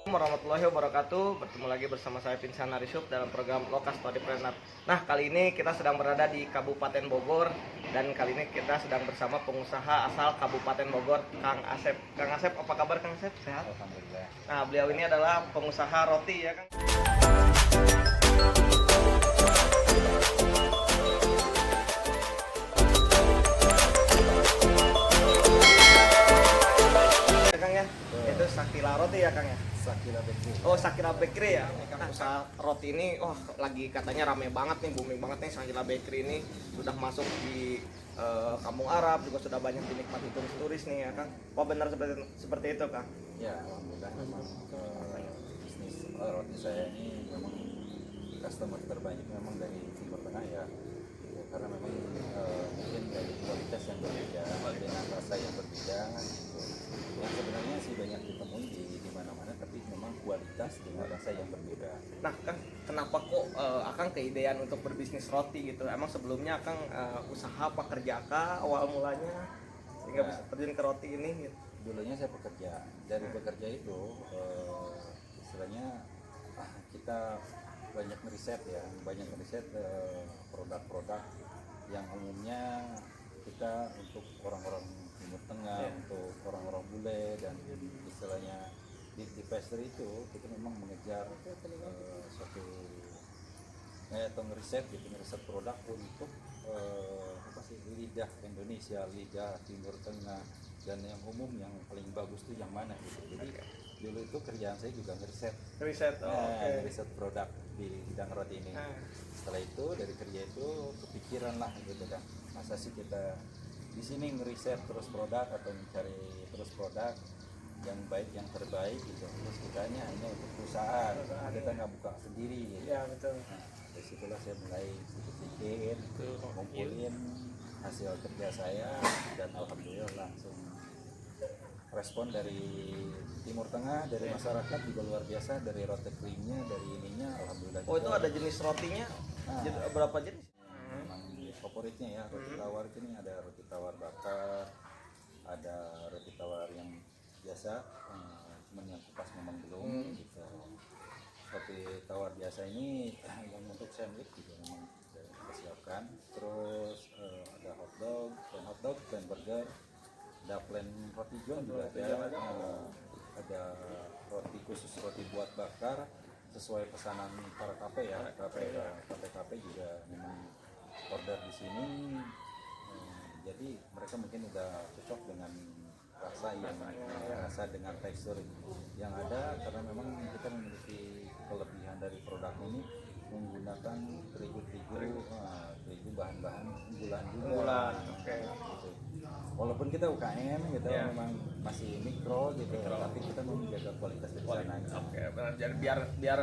Warahmatullahi wabarakatuh. Bertemu lagi bersama saya Pinsan Arisub dalam program Lokas Todipreneur. Nah, kali ini kita sedang berada di Kabupaten Bogor dan kali ini kita sedang bersama pengusaha asal Kabupaten Bogor, Kang Asep. Kang Asep, apa kabar Kang Asep? Sehat? Alhamdulillah. Nah, beliau ini adalah pengusaha roti ya, Kang. Ya, Kang ya. Itu Sakila Roti ya, Kang ya. Sakila Bakery. Oh, Sakila Bakery ya. Nah, usaha roti ini, lagi katanya rame banget nih, booming banget nih. Sakila Bakery ini sudah masuk di Kampung Arab, juga sudah banyak dinikmati turis-turis nih ya, Kang. Oh, benar seperti itu, Kang. Ya, alhamdulillah memang bisnis roti saya ini memang customer terbanyak memang dari Timur Tengah ya. Karena memang mungkin dari kualitas yang berbeda dengan rasa yang berbeda gitu. Yang sebenarnya sih banyak ditemui di mana-mana, tapi memang kualitas dengan rasa yang berbeda. Nah, Kang, kenapa kok Akang keidean untuk berbisnis roti gitu? Emang sebelumnya Akang usaha apa kerja kah awal mulanya sehingga bisa terjun ke roti ini gitu? Dulunya saya bekerja, dari bekerja itu istilahnya kita banyak ngeriset ya, banyak ngeriset produk-produk yang umumnya kita untuk orang-orang Timur Tengah, untuk orang-orang bule, dan istilahnya di pastry itu kita memang mengejar suatu atau ngeriset gitu, ngeriset produk untuk apa sih, lidah Indonesia, lidah Timur Tengah, dan yang umum yang paling bagus tuh yang mana gitu. Jadi dulu itu kerjaan saya juga ngeriset ngeriset produk di bidang roti ini. Setelah itu dari kerja itu kepikiran lah gitu kan, masa sih kita di sini ngeriset terus produk atau mencari terus produk yang baik, yang terbaik gitu. Terus kita hanya untuk perusahaan, kita nggak buka sendiri gitu. Ya, betul. Nah, dari situlah saya mulai sedikit ngumpulin hasil kerja saya, dan alhamdulillah langsung respon dari Timur Tengah, dari masyarakat juga luar biasa, dari roti krimnya, dari ininya, alhamdulillah. Oh, itu ada jenis rotinya? Berapa jenis? Memang favoritnya ya, roti tawar ini ada roti tawar bakar, ada roti tawar yang biasa, cuman yang kupas memang belum gitu. Roti tawar biasa ini yang untuk sandwich juga memang kita siapkan. Terus ada hotdog, plain burger, ada plain roti john juga ada roti khusus, roti buat bakar sesuai pesanan para kafe ya. Kafe juga memang order di sini. Jadi mereka mungkin udah cocok dengan rasa dengan tekstur yang ada, karena memang kita memiliki kelebihan dari produk ini menggunakan terigu bahan-bahan unggulan juga. Gitu. Walaupun kita UKM gitu, memang masih mikro gitu, tapi kita mau menjaga kualitas di sana. Benar. Jadi biar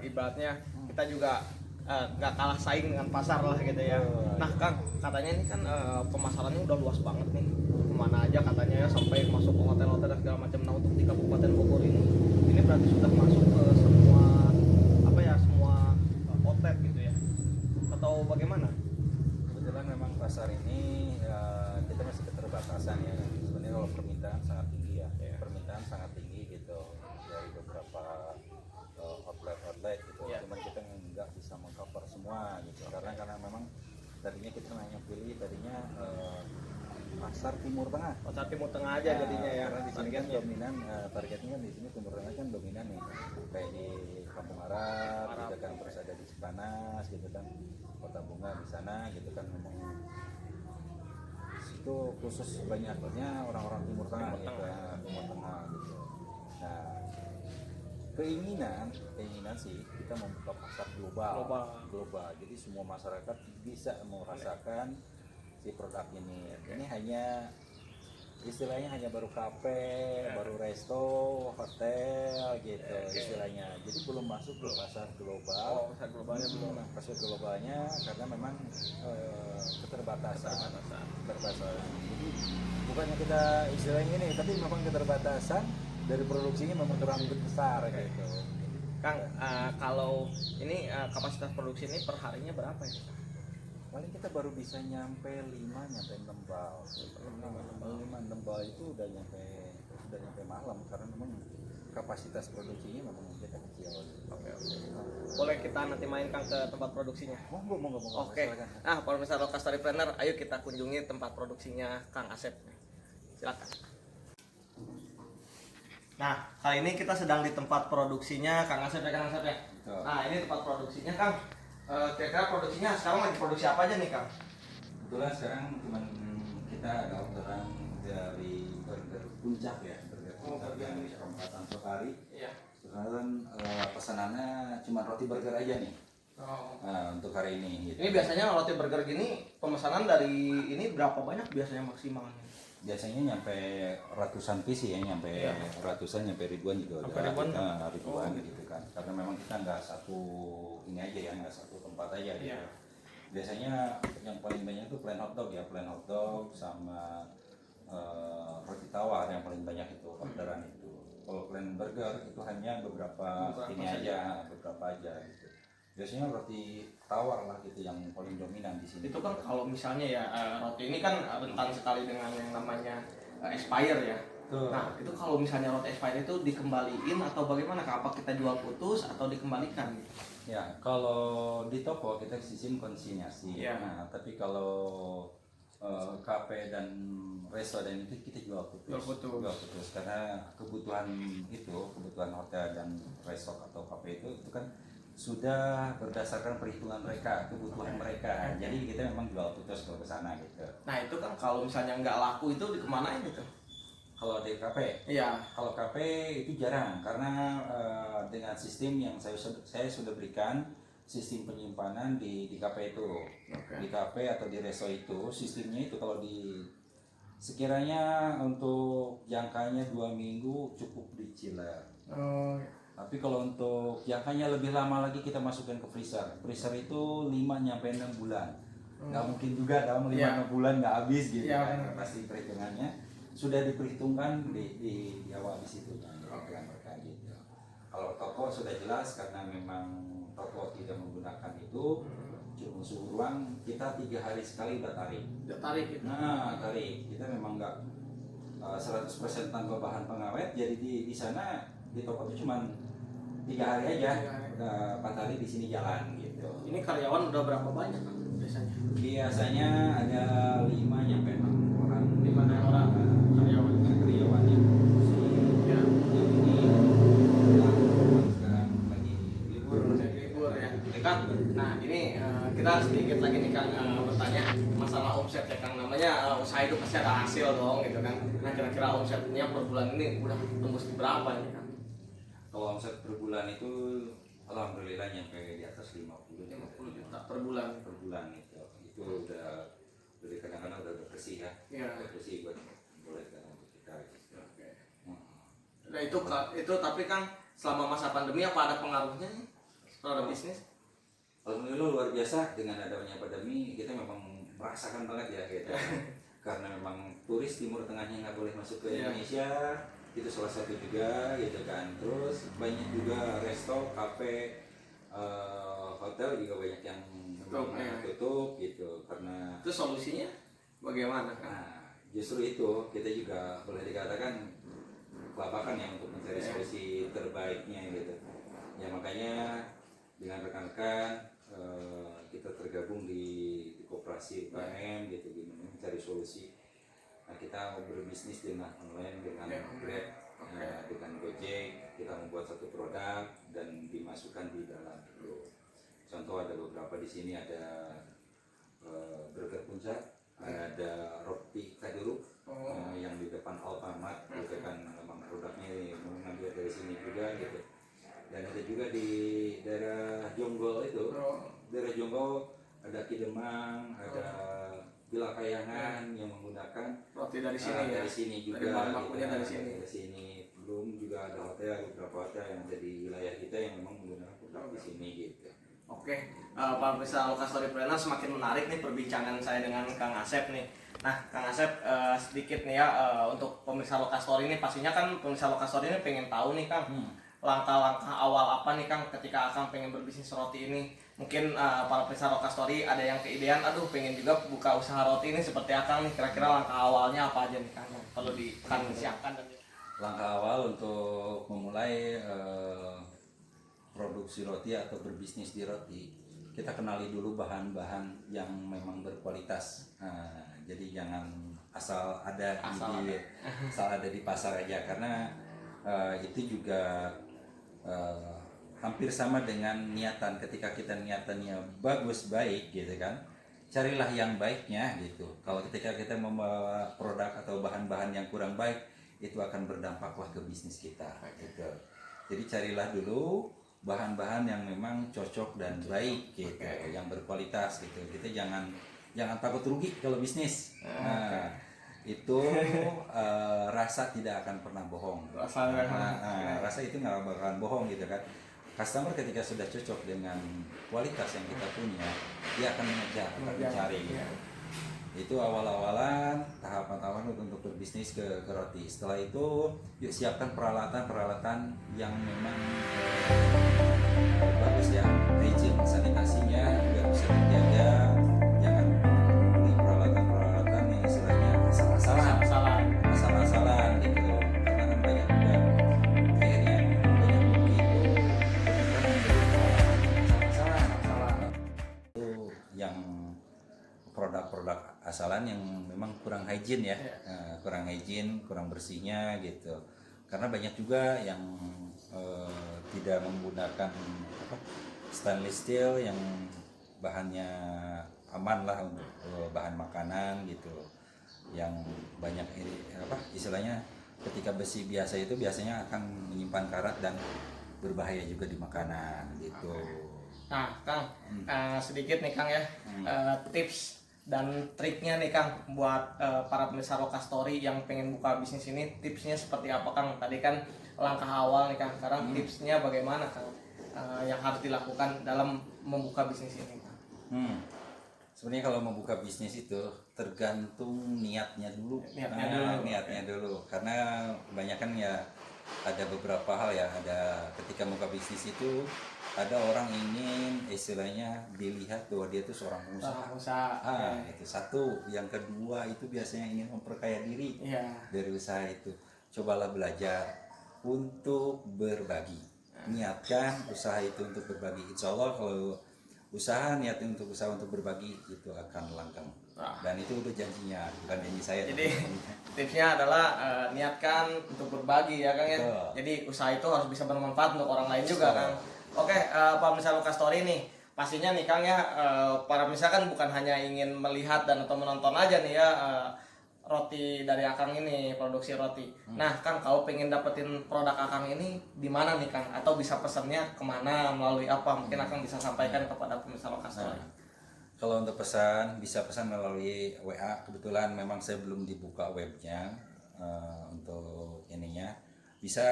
ibaratnya kita juga nggak kalah saing dengan pasar lah gitu ya. Nah, Kang, katanya ini kan pemasarannya udah luas banget nih. Kemana aja katanya ya, sampai masuk ke hotel-hotel dan segala macam. Nah, untuk di Kabupaten Bogor ini berarti sudah masuk ke semua outlet gitu ya, atau bagaimana? Kebetulan memang pasar ini kita masih keterbatasan ya. Sebenarnya kalau permintaan sangat tinggi ya, permintaan sangat tinggi gitu dari beberapa outlet gitu. Cuman kita nggak bisa mengcover semua gitu, karena memang tadinya kita hanya pilih pasar Timur Tengah. Pasar Timur Tengah aja jadinya ya. Karena di sini kan dominan, targetnya kan di sini Timur Tengah kan dominan nih. Kayak di Kampung Arab gitu kan, terus ada di Cipanas gitu kan, Kota Bunga di sana gitu kan, memang itu khusus banyaknya orang-orang Timur Tengah gitu ya, Timur Tengah gitu. Nah, keinginan sih kita membuka pasar global. Jadi semua masyarakat bisa merasakan si produk ini. Ini hanya istilahnya hanya baru kafe, baru resto, hotel gitu istilahnya. Jadi belum masuk ke pasar global. Pasar globalnya belum. Pasar globalnya karena memang keterbatasan. Jadi bukannya kita istilahnya ini, tapi memang keterbatasan dari produksinya memang terlalu besar gitu. Kang, kalau ini kapasitas produksi ini per harinya berapa ya? Paling kita baru bisa nyampe 6 bal. 5 6 bal itu udah nyampe malam, karena memang kapasitas produksinya memang kita kecil. Oke. Boleh kita nanti main Kang ke tempat produksinya? Monggo. Oke. Nah, pemirsa Lokal Storypreneur, ayo kita kunjungi tempat produksinya Kang Asep. Silakan. Nah, kali ini kita sedang di tempat produksinya Kang Asep ya, Kang Asep ya. Betul. Nah, ini tempat produksinya Kang. Kira-kira produksinya sekarang lagi produksi apa aja nih Kang? Kebetulan sekarang teman kita ada orderan dari burger puncak ya, burger puncak yang di perempatan Sokari. Iya. Sekarang pesanannya cuma roti burger aja nih. Untuk hari ini. Gitu. Ini biasanya roti burger gini pemesanan dari ini berapa banyak biasanya maksimalnya? Biasanya nyampe ratusan piece ya, nyampe ratusan, nyampe ribuan juga Sampai ribuan? ribuan gitu kan. Karena memang kita nggak satu ini aja ya, nggak satu tempat aja gitu. Iya. Biasanya yang paling banyak itu plain hotdog ya, plain hotdog sama roti tawar yang paling banyak itu orderan itu. Kalau plain burger itu hanya beberapa ini saja. aja, beberapa aja gitu. Biasanya roti tawar lah gitu yang paling dominan di sini. Itu kan kalau misalnya ya roti ini kan rentan sekali dengan yang namanya expire ya. Tuh. Nah, itu kalau misalnya roti expire itu dikembaliin atau bagaimana? Apa kita jual putus atau dikembalikan? Ya, kalau di toko kita sistem konsinyasi. Iya. Nah, tapi kalau kafe dan restoran itu kita jual putus. Jual putus karena kebutuhan hotel dan restoran atau kafe itu kan sudah berdasarkan perhitungan mereka, kebutuhan mereka. Jadi kita memang jual putus kalau ke sana gitu. Nah, itu kan kalau misalnya nggak laku itu dikemanain itu? Kalau di kafe, Iya. kalau kafe itu jarang karena dengan sistem yang saya sudah berikan sistem penyimpanan di kafe itu. Oke. Di kafe atau di resto itu sistemnya itu kalau di sekiranya untuk jangkanya 2 minggu cukup di chiller. Oh. Tapi kalau untuk jangkanya lebih lama lagi kita masukkan ke freezer. Freezer itu 5-6 bulan. Nggak mungkin juga dalam 5-6 bulan nggak habis gitu kan. Pasti perhitungannya sudah diperhitungkan di awal di situ dengan mereka gitu. Kalau toko sudah jelas karena memang toko tidak menggunakan itu cuma suhu ruang kita 3 hari sekali udah tarik. Udah tarik gitu. Nah tarik kita memang nggak 100% tanpa bahan pengawet. Jadi di sana di toko itu cuma 3 hari aja udah 4 hari di sini jalan gitu. Ini karyawan udah berapa banyak Kang, biasanya? Biasanya ada 5-6 orang. 5 orang karyawannya produksi. Ya. Yang ini sekarang lagi libur ya. Kang, nah ini kita sedikit lagi nih Kang bertanya masalah omset ya Kang. Namanya usaha itu pasti ada hasil dong gitu kan. Nah kira-kira omsetnya per bulan ini udah tembus berapa nih Kang? Kalau omset per bulan itu alhamdulillah nyampe di atas 50 juta per bulan. Per bulan itu udah kadang-kadang udah bersih ya. Iya. Udah bersih buat boleh kan untuk kita. Oke. Nah itu tapi Kang selama masa pandemi apa ada pengaruhnya nih terhadap bisnis? Alhamdulillah luar biasa dengan adanya pandemi kita memang merasakan banget ya gitu. Karena memang turis Timur Tengahnya nggak boleh masuk ke Indonesia, itu salah satu juga gitu kan. Terus banyak juga resto, kafe, hotel juga banyak yang tutup gitu karena itu solusinya bagaimana Kang? Nah, justru itu kita juga boleh dikatakan kelabakan ya untuk mencari solusi terbaiknya gitu. Ya makanya dengan rekan-rekan kita tergabung di koperasi UKM gitu gimana mencari solusi. Nah kita berbisnis dengan online dengan Grab, dengan Gojek, kita membuat satu produk dan dimasukkan di dalam itu. Contoh ada beberapa di sini ada burger puncak, ada roti kaduruk yang di depan Alfamart, gitu kan memang produknya mengambil dari sini juga gitu. Dan ada juga di daerah Jonggol itu, daerah Jonggol ada Kidemang, ada Bila Kayangan yang menggunakan roti dari sini ya. Dari sini juga. Dari bahan bakunya dari sini. Dari sini belum juga ada beberapa hotel yang ada di wilayah kita yang memang menggunakan produk di sini gitu. Oke, Pak Pemirsa Lokal Storypreneur, semakin menarik nih perbincangan saya dengan Kang Asep nih. Nah, Kang Asep sedikit nih ya untuk pemirsa Lokal Story ini pastinya kan pemirsa Lokal Story ini pengen tahu nih Kang langkah-langkah awal apa nih Kang ketika Akang pengen berbisnis roti ini. Mungkin para pemirsa Lokal Story ada yang keidean, aduh pengen juga buka usaha roti ini seperti Akang nih. Kira-kira langkah awalnya apa aja nih Kang yang perlu disiapkan dan Langkah awal untuk memulai produksi roti atau berbisnis di roti, kita kenali dulu bahan-bahan yang memang berkualitas. Jadi jangan asal ada asal ada di pasar aja, karena itu juga hampir sama dengan niatan. Ketika kita niatannya bagus baik gitu kan, carilah yang baiknya gitu. Kalau ketika kita membawa produk atau bahan-bahan yang kurang baik, itu akan berdampaklah ke bisnis kita gitu. Jadi carilah dulu bahan-bahan yang memang cocok dan baik gitu, yang berkualitas gitu. Kita jangan takut rugi kalau bisnis. Nah, itu rasa tidak akan pernah bohong. Rasa itu nggak bakalan bohong gitu kan. Customer ketika sudah cocok dengan kualitas yang kita punya, dia akan mengejar, akan mencari. Itu awal-awalan, tahapan-tahapan untuk berbisnis ke roti. Setelah itu, yuk siapkan peralatan-peralatan yang memang bagus ya, hygiene, sanitasinya juga bisa terjaga. Jangan beli peralatan-peralatan yang istilahnya asal-asalan gitu. Karena kan banyak juga akhirnya banyak begitu itu yang produk-produk asalan yang memang kurang hygiene ya, kurang hygiene, kurang bersihnya gitu. Karena banyak juga yang tidak menggunakan stainless steel yang bahannya aman lah untuk bahan makanan gitu. Yang banyak istilahnya ketika besi biasa itu biasanya akan menyimpan karat dan berbahaya juga di makanan gitu. Nah, Kang, sedikit nih Kang ya, tips dan triknya nih Kang buat para pemirsa Lokastory yang pengen buka bisnis ini, tipsnya seperti apa Kang? Tadi kan langkah awal nih Kang, sekarang tipsnya bagaimana Kang yang harus dilakukan dalam membuka bisnis ini Kang? Sebenarnya kalau membuka bisnis itu tergantung niatnya dulu. Niatnya dulu. Karena kebanyakan ya ada beberapa hal ya, ada ketika membuka bisnis itu ada orang ingin istilahnya dilihat bahwa dia itu seorang pengusaha. Itu satu. Yang kedua itu biasanya ingin memperkaya diri dari usaha itu. Cobalah belajar untuk berbagi. Niatkan usaha itu untuk berbagi. Insya Allah kalau niatnya untuk usaha untuk berbagi itu akan langgeng. Dan itu udah janjinya, bukan janji saya. Jadi tipsnya adalah niatkan untuk berbagi ya Kang ya. Jadi usaha itu harus bisa bermanfaat untuk orang lain juga Kang. Oke, Pak misal Lokastory nih, pastinya nih Kang ya, para misalkan bukan hanya ingin melihat dan atau menonton aja nih ya roti dari Akang ini, produksi roti. Nah Kang, kalau pengen dapetin produk Akang ini di mana nih Kang? Atau bisa pesannya kemana, melalui apa? Mungkin Akang bisa sampaikan kepada pemirsa Lokastory. Kalau untuk pesan, bisa pesan melalui WA. Kebetulan memang saya belum dibuka webnya untuk ininya. Bisa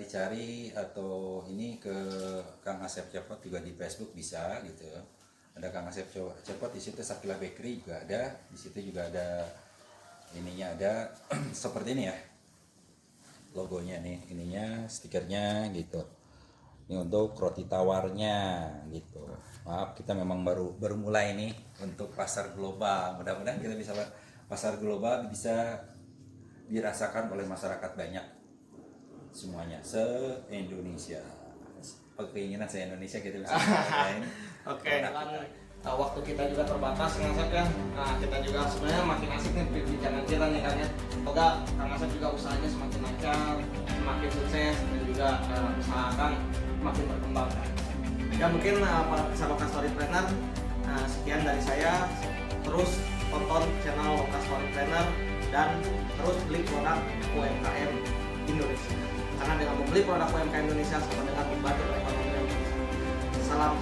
dicari atau ini ke Kang Asep Cepot juga di Facebook bisa gitu. Ada Kang Asep Cepot di situ, Sakila Bakery juga ada. Di situ juga ada ininya, ada seperti ini ya. Logonya nih, ininya, stikernya gitu. Ini untuk roti tawarnya gitu. Maaf, kita memang baru mulai nih untuk pasar global. Mudah-mudahan kita bisa pasar global bisa dirasakan oleh masyarakat banyak semuanya se-Indonesia. Keinginan se-Indonesia kita bisa lain. Oke, waktu kita juga terbatas Kang Asep ya. Nah, kita juga sebenarnya makin asik nih perbincangan kita nih Kang ya. Semoga Kang Asep juga usahanya semakin lancar, semakin sukses, dan juga usahakan makin berkembang. Ya mungkin para pemirsa Lokastorypreneur, sekian dari saya. Terus tonton channel Lokastorypreneur dan terus beli produk UMKM Indonesia. Karena dengan membeli produk UMKM Indonesia sama dengan membantu perekonomian Indonesia. Salam